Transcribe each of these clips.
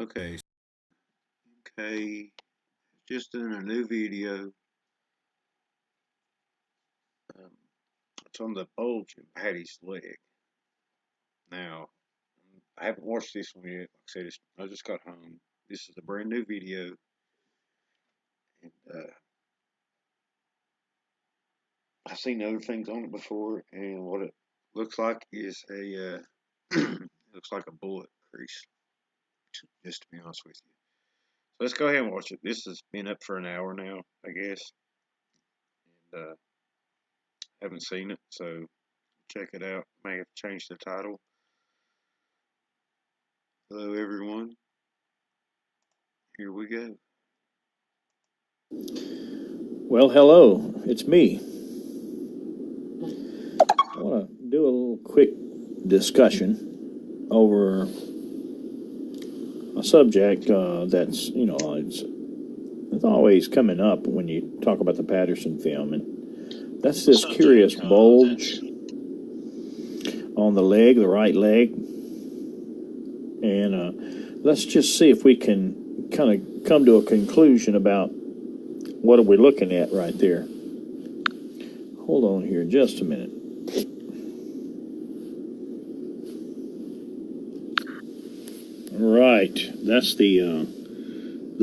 Okay, okay, just doing a new video. Um, it's on the bulge in Patty's leg. Now, I haven't watched this one yet. Like I said, I just got home. This is a brand new video, and I've seen other things on it before, and what it looks like is a it looks like a bullet crease. Just to be honest with you, so let's go ahead and watch it. This has been up for an hour now, I guess, and haven't seen it, so check it out. May have changed the title. Hello, everyone. Here we go. Well, hello, it's me. I want to do a little quick discussion over a subject that's, it's always coming up when you talk about the Patterson film, and that's this curious bulge on the leg, the right leg. And let's just see if we can kind of come to a conclusion about what are we looking at right there. Hold on here just a minute. All right, that's the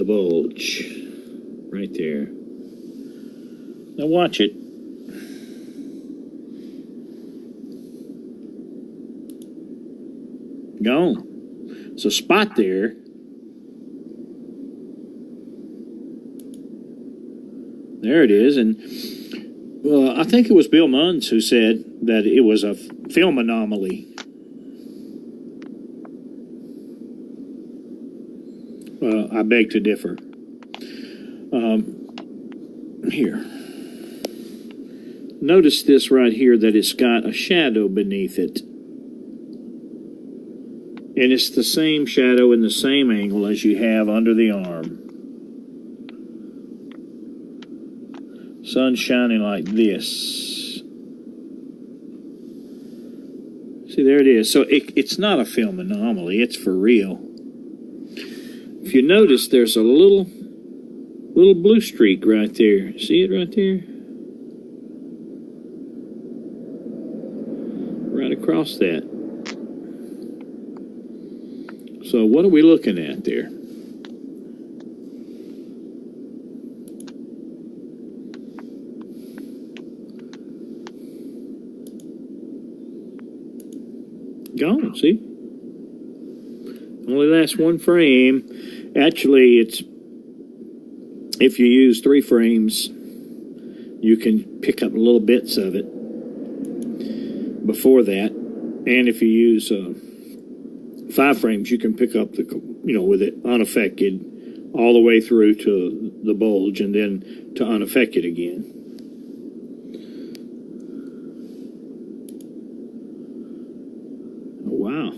bulge right there. Now watch it. Gone. It's a spot there. There it is, and I think it was Bill Munns who said that it was a film anomaly. I beg to differ. Here. Notice this right here, that it's got a shadow beneath it. And it's the same shadow in the same angle as you have under the arm. Sun shining like this. See, there it is. So it's not a film anomaly. It's for real. If you notice, there's a little blue streak right there. See it right there? Right across that. So what are we looking at there? Gone, see? Only lasts one frame. Actually, it's, if you use 3 frames, you can pick up little bits of it before that. And if you use 5 frames, you can pick up with it unaffected all the way through to the bulge and then to unaffected again. Wow.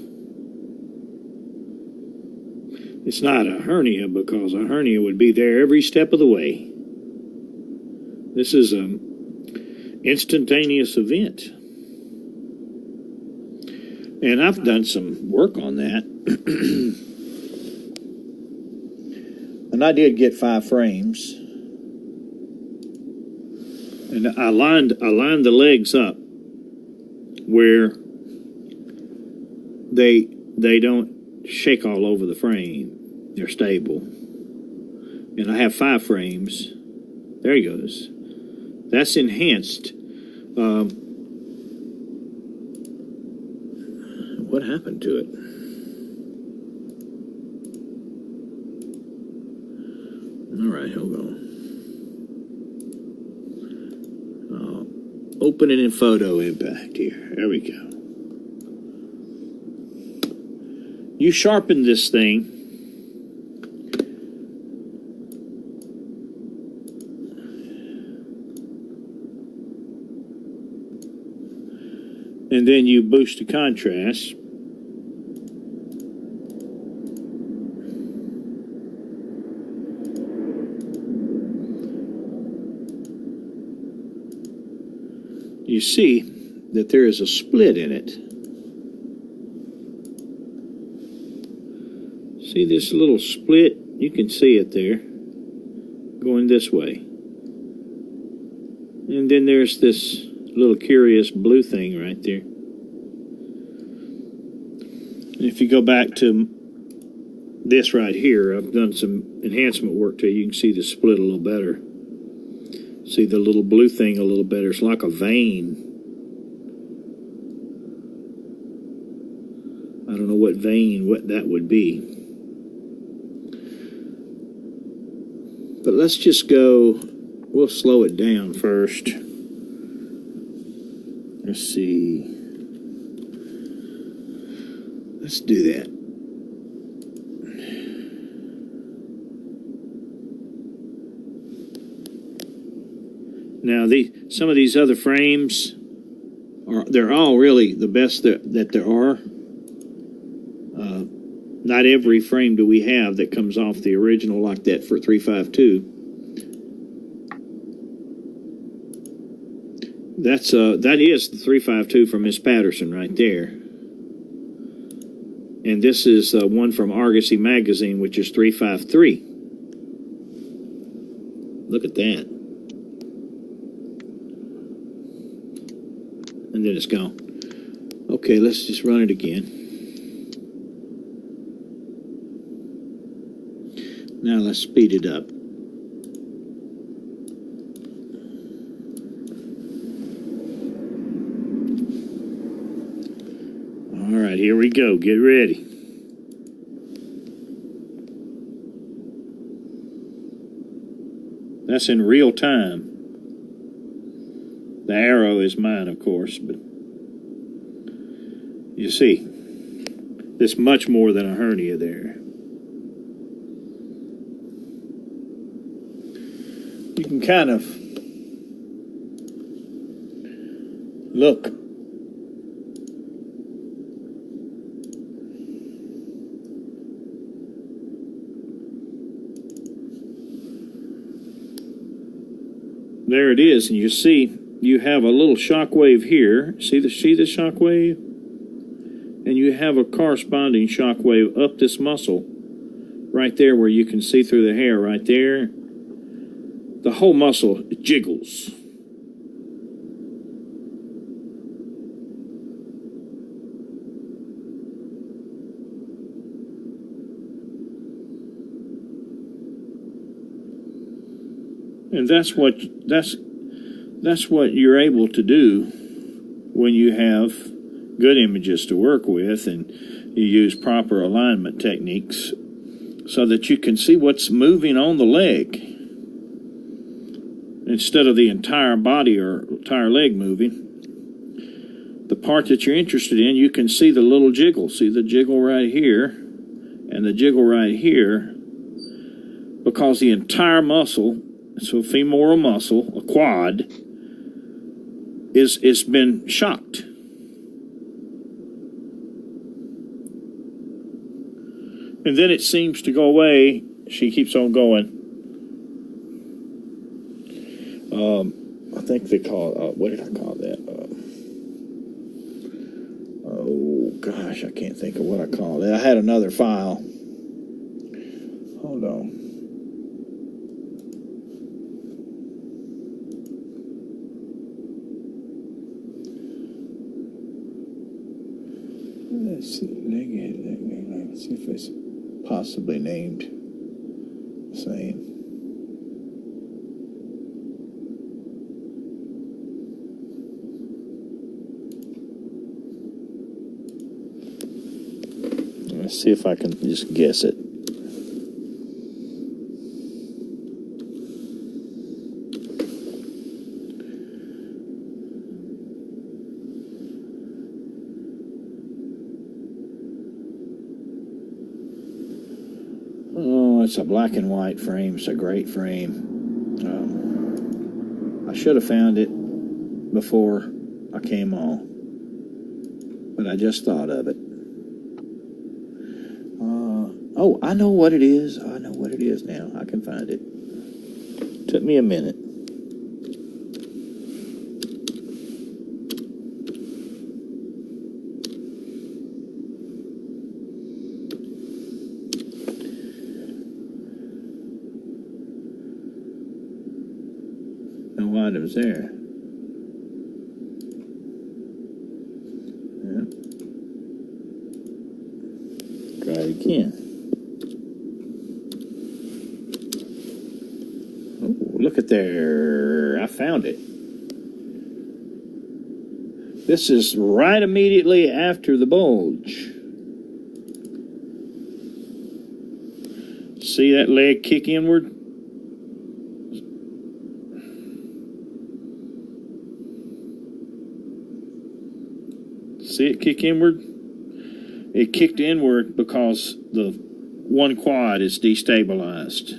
It's not a hernia, because a hernia would be there every step of the way. This is an instantaneous event. And I've done some work on that. And I did get 5 frames. And I lined the legs up where they don't shake all over the frame. They're stable. And I have 5 frames. There he goes. That's enhanced. What happened to it? All right, hold on. Open it in photo impact here. There we go. You sharpen this thing. And then you boost the contrast. You see that there is a split in it. See this little split? You can see it there, going this way. And then there's this little curious blue thing right there. If you go back to this right here, I've done some enhancement work to it. You can see the split a little better. See the little blue thing a little better. It's like a vein. I don't know what that would be. But let's just go, we'll slow it down first. Let's see. Let's do that. Now, some of these other frames, they're all really the best that there are. Not every frame do we have that comes off the original like that for 352. That is the 352 from Miss Patterson right there. And this is one from Argosy Magazine, which is 353. Look at that. And then it's gone. Okay, let's just run it again. Now let's speed it up. All right, here we go. Get ready. That's in real time. The arrow is mine, of course, but you see, there's much more than a hernia there. You can kind of look. There it is, and you see you have a little shock wave here. See the shock wave? And you have a corresponding shock wave up this muscle right there where you can see through the hair right there. The whole muscle jiggles. And that's what you're able to do when you have good images to work with and you use proper alignment techniques so that you can see what's moving on the leg instead of the entire body or entire leg moving. The part that you're interested in, you can see the little jiggle. See the jiggle right here and the jiggle right here, because the entire muscle, so a femoral muscle, a quad, is been shocked. And then it seems to go away. She keeps on going. I think they call it, what did I call that? Oh, gosh, I can't think of what I called it. I had another file. Hold on. Let's see if it's possibly named the same. Let's see if I can just guess it. Oh, it's a black and white frame. It's a great frame. I should have found it before I came on, but I just thought of it. Oh, I know what it is. I know what it is now. I can find it. Took me a minute. quad that was there. Yeah. Try it again. Oh, look at there. I found it. This is right immediately after the bulge. See that leg kick inward? See it kick inward? It kicked inward because the one quad is destabilized.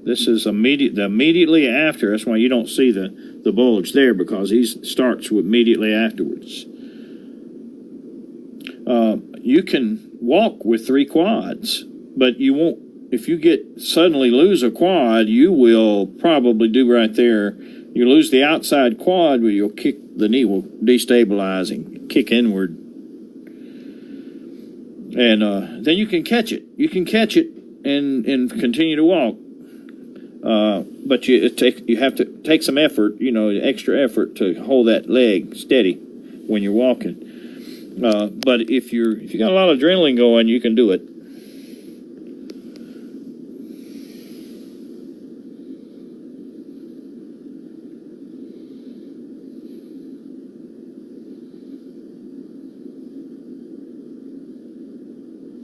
This is immediately after. That's why you don't see the bulge there, because he starts immediately afterwards. You can walk with 3 quads, but you won't. If you suddenly lose a quad, you will probably do right there. You lose the outside quad, where you'll kick, the knee will destabilize and kick inward, and then you can catch it. You can catch it and continue to walk. But you have to take some effort, extra effort to hold that leg steady when you're walking. But if you got a lot of adrenaline going, you can do it.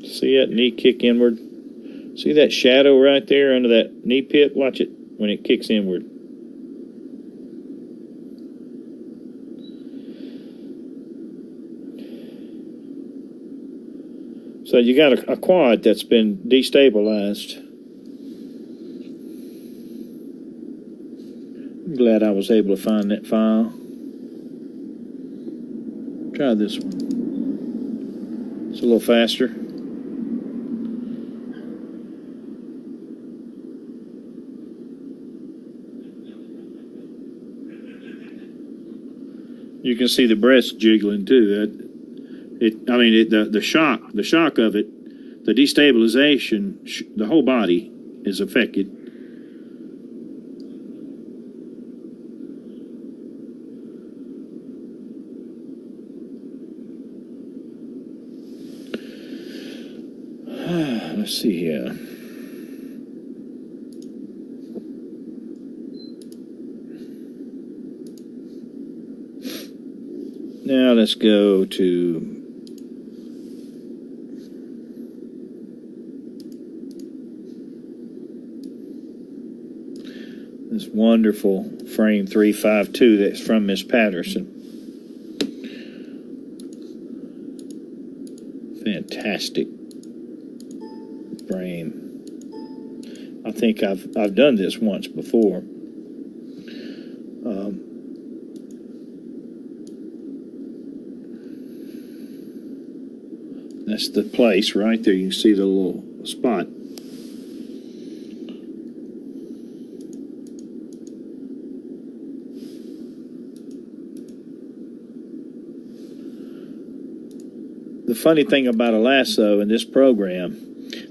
See that knee kick inward? See that shadow right there under that knee pit? Watch it when it kicks inward. So you got a quad that's been destabilized. I'm glad I was able to find that file. Try this one. It's a little faster. You can see the breast jiggling too. The shock of it, the destabilization, the whole body is affected. Let's see here. Now let's go to this wonderful frame 352 that's from Miss Patterson. Fantastic frame. I think I've done this once before. That's the place right there. You can see the little spot. The funny thing about a lasso in this program,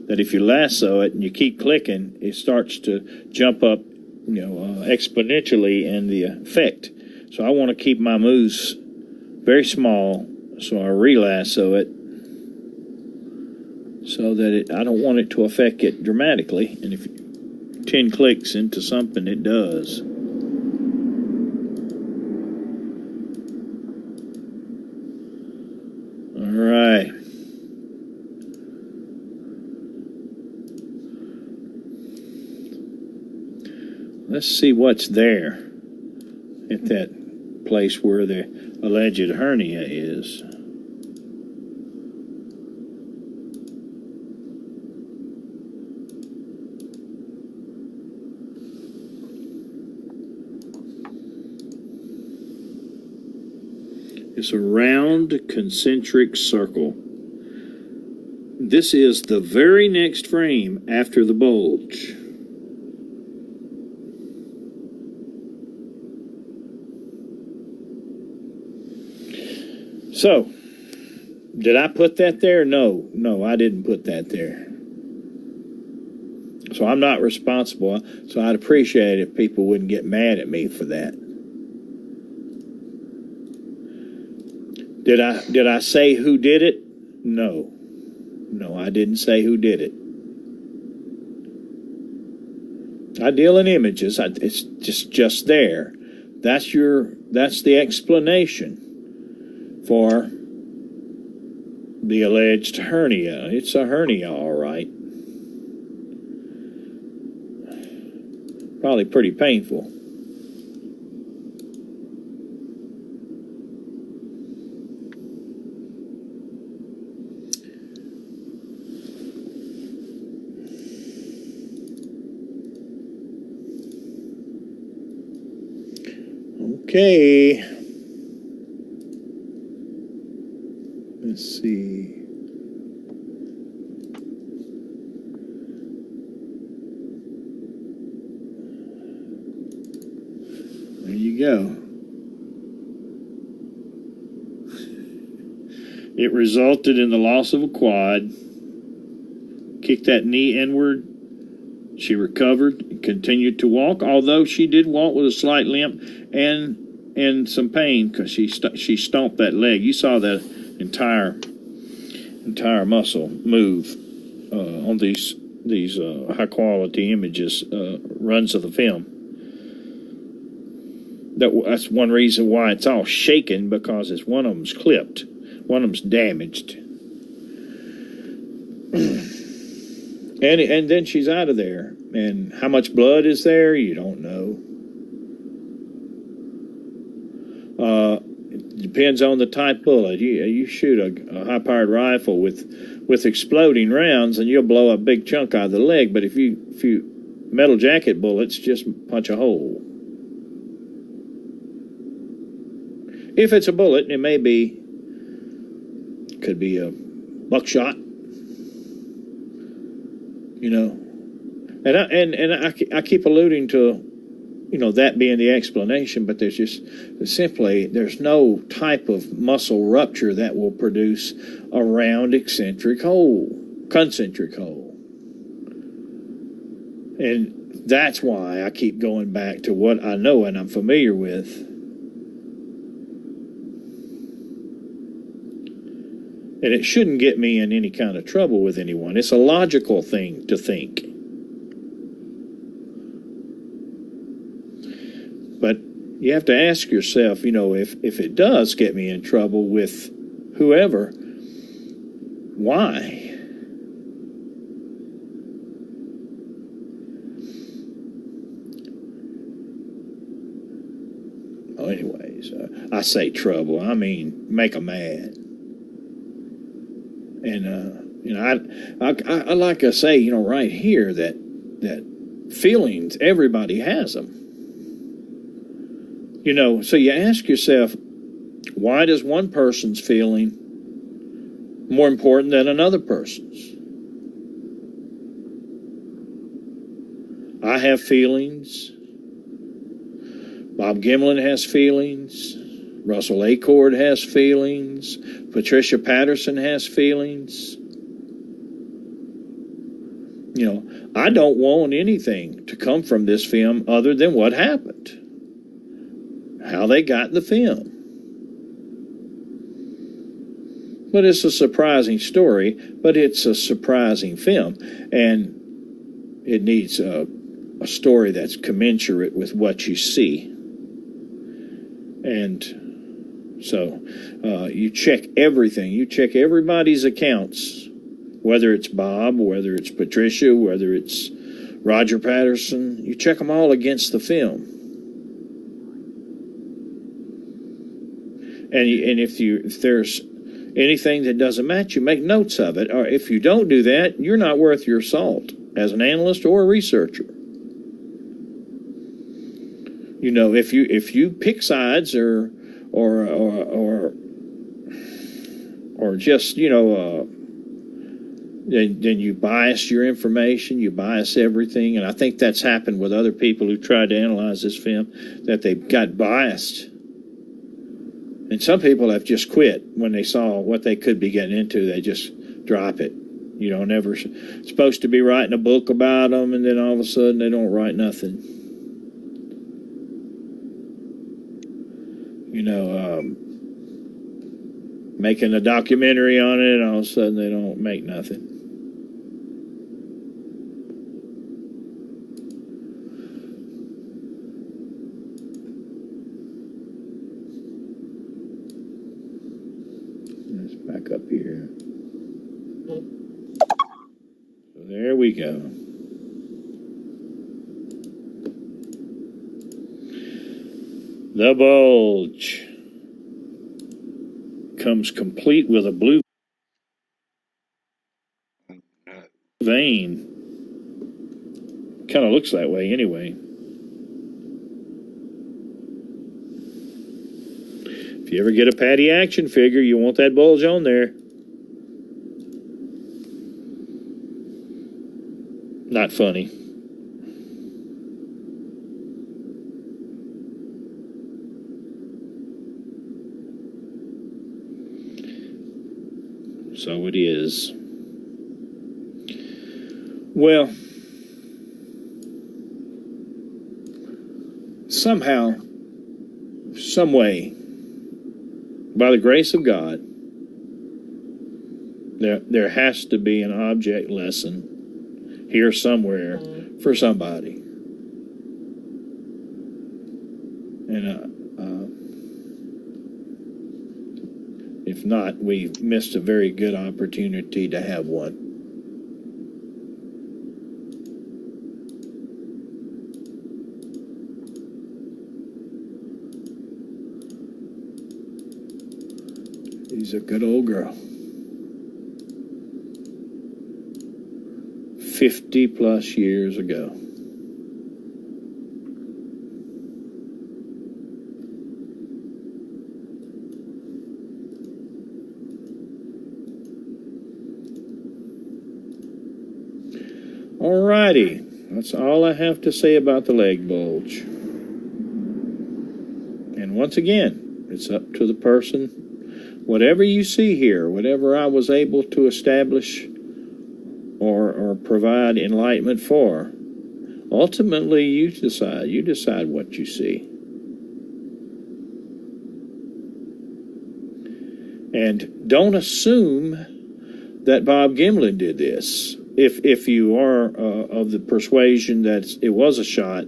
that if you lasso it and you keep clicking, it starts to jump up, exponentially in the effect. So I want to keep my moves very small, so I relasso it, so that I don't want it to affect it dramatically. And if 10 clicks into something, it does. All right. Let's see what's there at that place where the alleged hernia is. It's a round concentric circle. This is the very next frame after the bulge. So, did I put that there? No, I didn't put that there. So I'm not responsible. So I'd appreciate it if people wouldn't get mad at me for that. Did I say who did it? No. No, I didn't say who did it. I deal in images. It's just there. That's the explanation for the alleged hernia. It's a hernia, all right. Probably pretty painful. Okay. Let's see. There you go. It resulted in the loss of a quad. Kicked that knee inward. She recovered and continued to walk, although she did walk with a slight limp and some pain because she stomped that leg. You saw that entire muscle move on these high quality images, runs of the film. That's one reason why it's all shaken, because it's one of them's clipped, one of them's damaged. And then she's out of there. And how much blood is there? You don't know. It depends on the type bullet. You shoot a high-powered rifle with exploding rounds, and you'll blow a big chunk out of the leg. But if you metal jacket bullets, just punch a hole. If it's a bullet, it could be a buckshot. And I keep alluding to, that being the explanation, but there's no type of muscle rupture that will produce a round concentric hole. And that's why I keep going back to what I know and I'm familiar with. And it shouldn't get me in any kind of trouble with anyone. It's a logical thing to think. But you have to ask yourself, if it does get me in trouble with whoever, why? Oh, anyways, I say trouble. I mean, make them mad. And I like to say, right here that feelings, everybody has them. So you ask yourself, why does one person's feeling more important than another person's? I have feelings. Bob Gimlin has feelings. Russell Acord has feelings. Patricia Patterson has feelings. I don't want anything to come from this film other than what happened. How they got the film. But it's a surprising story, but it's a surprising film. And it needs a story that's commensurate with what you see. And so you check everything. You check everybody's accounts, whether it's Bob, whether it's Patricia, whether it's Roger Patterson. You check them all against the film. And if there's anything that doesn't match, you make notes of it. Or if you don't do that, you're not worth your salt as an analyst or a researcher. If you pick sides or just then you bias your information, you bias everything, and I think that's happened with other people who tried to analyze this film, that they got biased. And some people have just quit when they saw what they could be getting into. They just drop it. You don't ever supposed to be writing a book about them, and then all of a sudden they don't write nothing. You know, making a documentary on it, and all of a sudden they don't make nothing. Let's back up here. So there we go. The bulge comes complete with a blue vein. Kind of looks that way anyway. If you ever get a Patty action figure, you want that bulge on there. Not funny. So it is. Well, somehow, some way, by the grace of God, there has to be an object lesson here somewhere for somebody. And if not, we've missed a very good opportunity to have one. He's a good old girl. 50 plus years ago. Alrighty, that's all I have to say about the leg bulge. And once again, it's up to the person. Whatever you see here, whatever I was able to establish or provide enlightenment for, ultimately you decide. You decide what you see. And don't assume that Bob Gimlin did this. If you are of the persuasion that it was a shot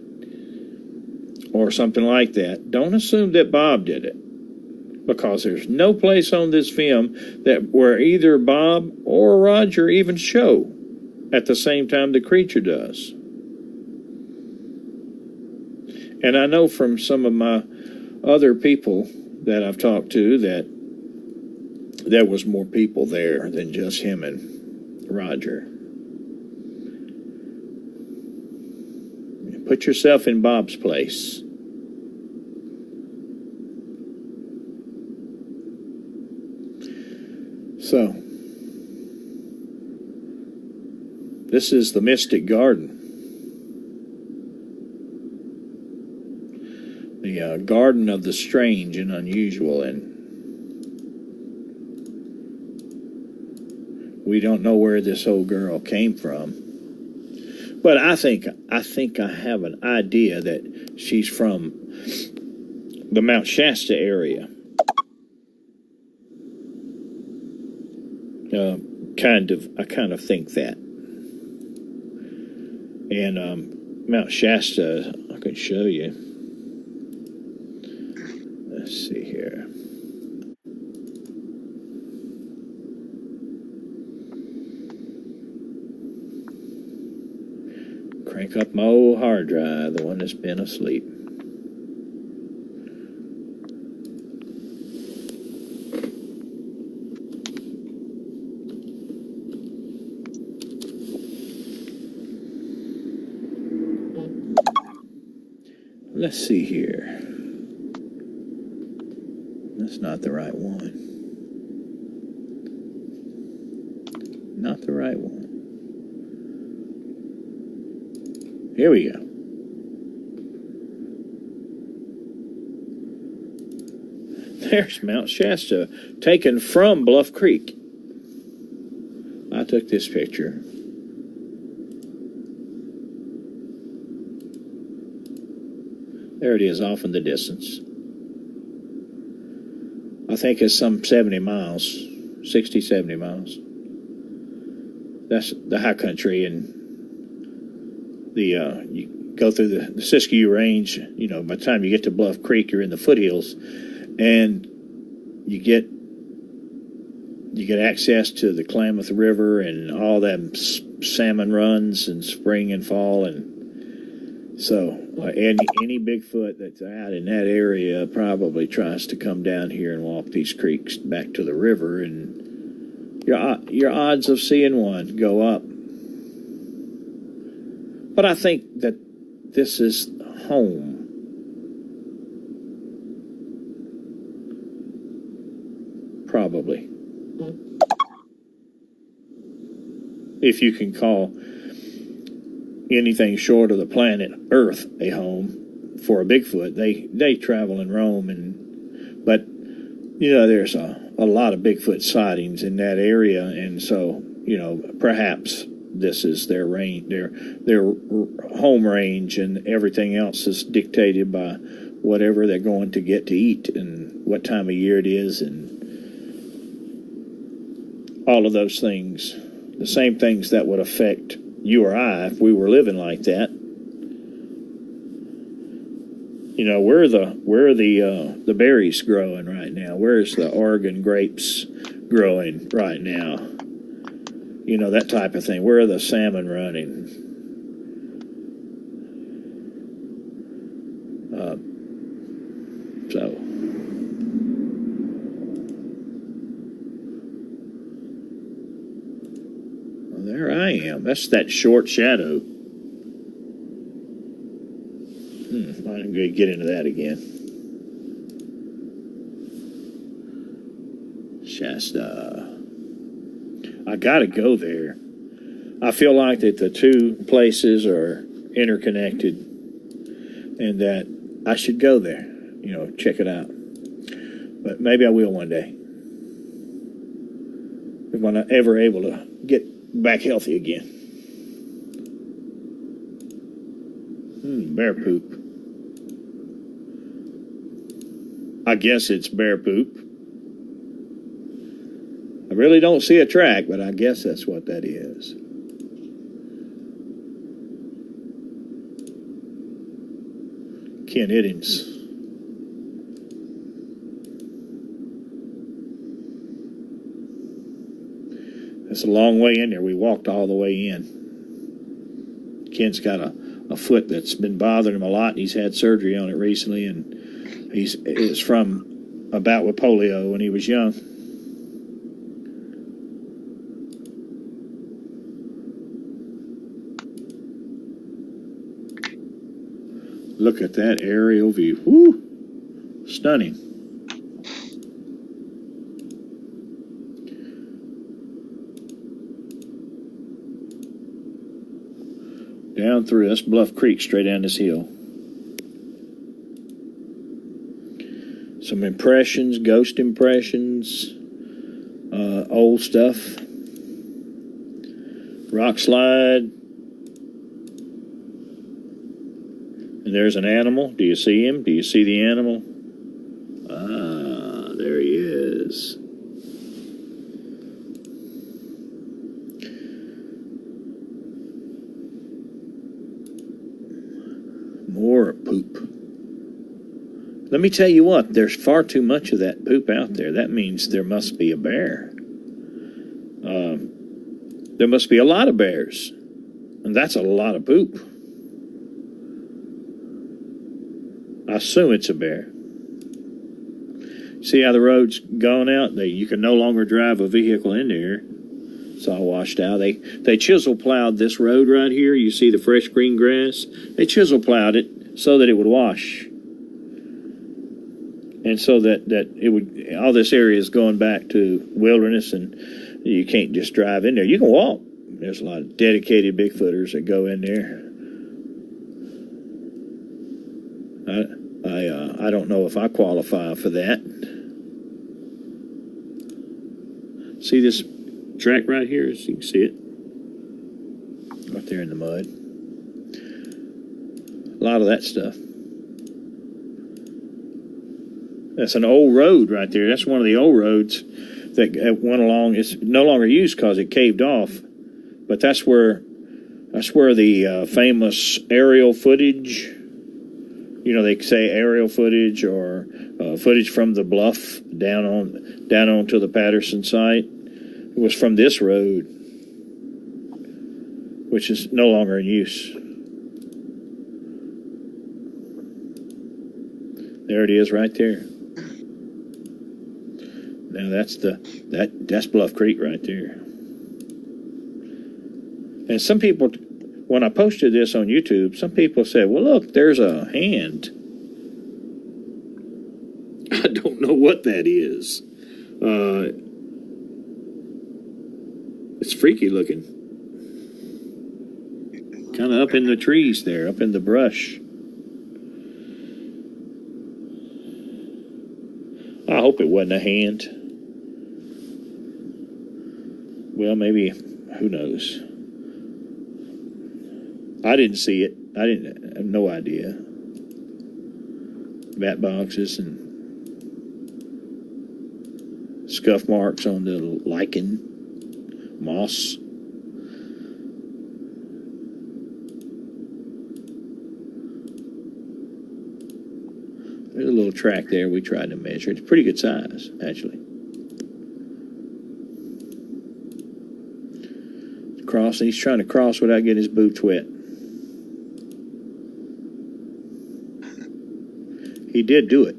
or something like that, don't assume that Bob did it, because there's no place on this film that where either Bob or Roger even show at the same time the creature does. And I know from some of my other people that I've talked to that there was more people there than just him and Roger. Put yourself in Bob's place. So, this is the Mystic Garden. The garden of the strange and unusual, and we don't know where this old girl came from. But I think I have an idea that she's from the Mount Shasta area. I kind of think that. And Mount Shasta, I can show you. Let's see here. Crank up my old hard drive, the one that's been asleep. Let's see here. That's not the right one. Not the right one. Here we go. There's Mount Shasta, taken from Bluff Creek. I took this picture. There it is off in the distance. I think it's some 70 miles, 60, 70 miles. That's the high country, and you go through the Siskiyou Range. You know, by the time you get to Bluff Creek, you're in the foothills, and you get access to the Klamath River and all them salmon runs in spring and fall, and so any Bigfoot that's out in that area probably tries to come down here and walk these creeks back to the river, and your odds of seeing one go up. But I think that this is home. Probably. If you can call anything short of the planet Earth a home for a Bigfoot, they travel and roam, but you know there's a lot of Bigfoot sightings in that area, and so you know perhaps this is their range, their home range, and everything else is dictated by whatever they're going to get to eat and what time of year it is, and all of those things. The same things that would affect you or I if we were living like that. You know, where are the berries growing right now? Where's the Oregon grapes growing right now? You know, that type of thing. Where are the salmon running? So. There I am. That's that short shadow. I'm going to get into that again. Shasta. I got to go there. I feel like that the two places are interconnected and that I should go there, you know, check it out. But maybe I will one day. If I'm ever able to get back healthy again. Bear poop. I guess it's bear poop. I really don't see a track, but I guess that's what that is. Ken Iddings. It's a long way in there. We walked all the way in. Ken's got a foot that's been bothering him a lot. He's had surgery on it recently, and it's from a bout with polio when he was young. Look at that aerial view. Woo! Stunning. Down through this Bluff Creek, straight down this hill. Some impressions, ghost impressions, old stuff. Rock slide. And there's an animal. Do you see him? Do you see the animal? Ah, there he is. More poop. Let me tell you what, there's far too much of that poop out there. That means there must be a bear. There must be a lot of bears. And that's a lot of poop. I assume it's a bear. See how the road's gone out? You can no longer drive a vehicle in there. It's all washed out. They chisel plowed this road right here. You see the fresh green grass? They chisel plowed it so that it would wash. And so that it would, all this area is going back to wilderness, and you can't just drive in there. You can walk. There's a lot of dedicated Bigfooters that go in there. I don't know if I qualify for that. See this track right here, as you can see it. Right there in the mud. A lot of that stuff. That's an old road right there. That's one of the old roads that went along. It's no longer used because it caved off. But that's where the famous aerial footage, they say aerial footage or footage from the bluff down onto the Patterson site. It was from this road, which is no longer in use. There it is right there. Now that's Bluff Creek right there. And some people, when I posted this on YouTube, some people said, well, look, there's a hand. I don't know what that is. It's freaky looking. Kind of up in the trees there, up in the brush. I hope it wasn't a hand. Well, maybe, who knows? I didn't see it. I have no idea. Bat boxes and scuff marks on the lichen, moss. There's a little track there we tried to measure. It's pretty good size, actually. Crossing. He's trying to cross without getting his boots wet. He did do it.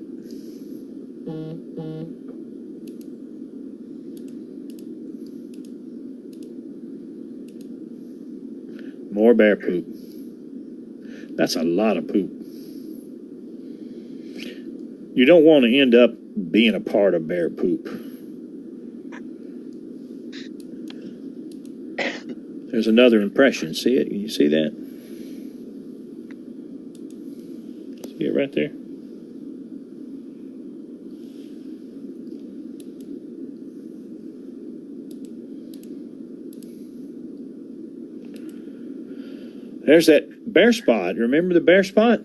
More bear poop. That's a lot of poop. You don't want to end up being a part of bear poop. There's another impression. See it? Can you see that? See it right there? There's that bare spot. Remember the bare spot?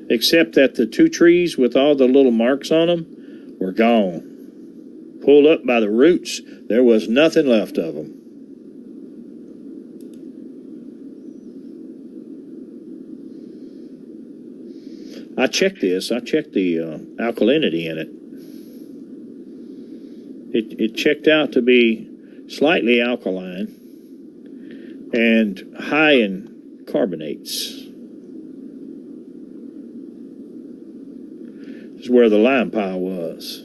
Except that the two trees with all the little marks on them were gone. Pulled up by the roots, there was nothing left of them. I checked this. I checked the alkalinity in it. It checked out to be slightly alkaline and high in carbonates. This is where the lime pile was.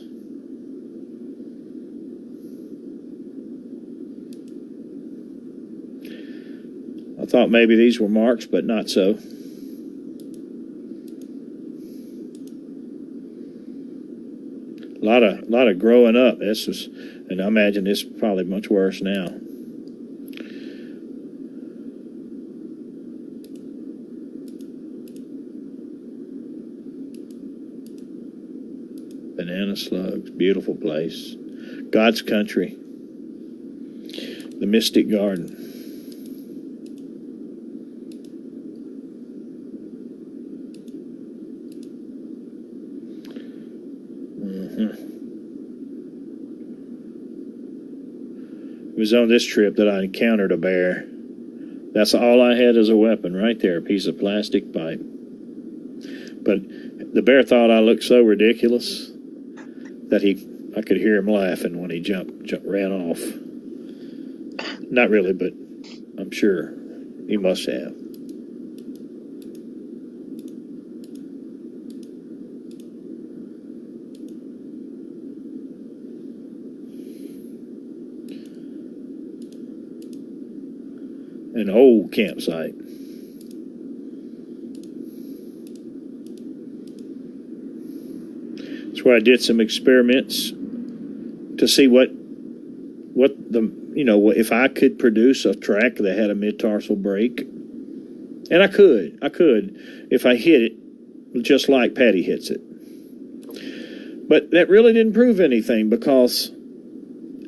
I thought maybe these were marks, but not so. A lot of growing up. This was, and I imagine this is probably much worse now. Banana slugs, beautiful place. God's country. The Mystic Garden. It was on this trip that I encountered a bear. That's all I had as a weapon right there, a piece of plastic pipe. But the bear thought I looked so ridiculous that I could hear him laughing when he ran off. Not really, but I'm sure he must have. An old campsite. That's where I did some experiments to see what if I could produce a track that had a mid-tarsal break. And I could if I hit it just like Patty hits it. But that really didn't prove anything because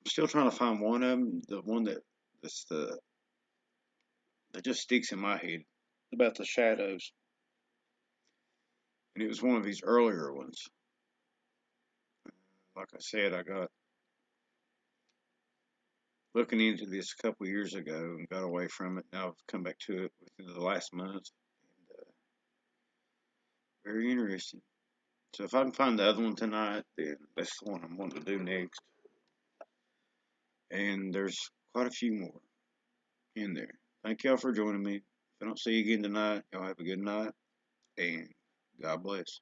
I'm still trying to find one of them, the one that's that just sticks in my head about the shadows, and it was one of these earlier ones. Like I said, I got looking into this a couple years ago and got away from it. Now I've come back to it within the last month. And, very interesting. So if I can find the other one tonight, then that's the one I'm going to do next. And there's quite a few more in there. Thank y'all for joining me. If I don't see you again tonight, y'all have a good night and God bless.